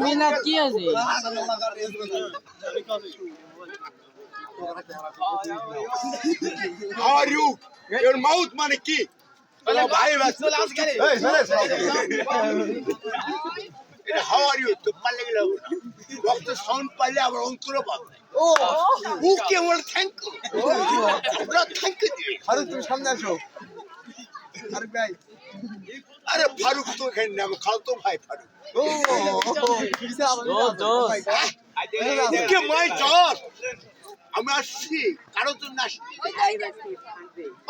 মিনাত কি আছে? How are you? Your mouth মানে কি? ভাই How are you? তো পারলে গেল রক্ত সাউন্ড পাইলে আবার অন্তর পাবে ও মুখে বল থ্যাংক ইউ ওরা থ্যাংক ইউ দিবে ফারুক তুমি সামনে আসো ফারুক ভাই আরে ফারুক তো এখানে নাম খালতো ভাই ফারুক ও কিসে মুখে মাই জর আমি আসছি কারো তো না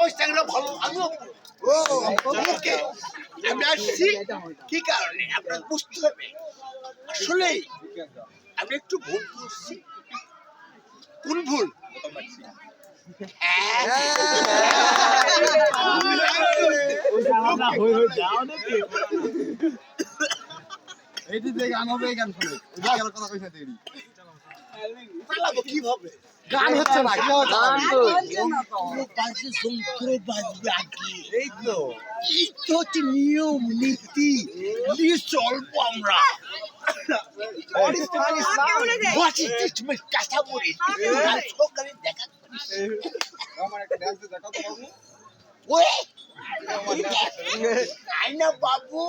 ওই স্যাংরা ভালো আমিও ও মুখে আমি আসছি কি কারণে আপনার বুঝতে হবে আসলে আমি একটু ভুল করছি কোন ভুল এইটি যে গান হবে এই গান শুনে এই গান কথা কইছে দেরি পালাবো কিভাবে গান হচ্ছে না কি হচ্ছে গান তো পাশে শঙ্কর বাজবে আগে এই তো এই তো হচ্ছে নিয়ম নীতি নিয়ে চলবো আমরা What is this my কথা বলি সকালে দেখা করিস আমার একটা ডান্স দেখাও তো বাবু ওই আইনা বাবু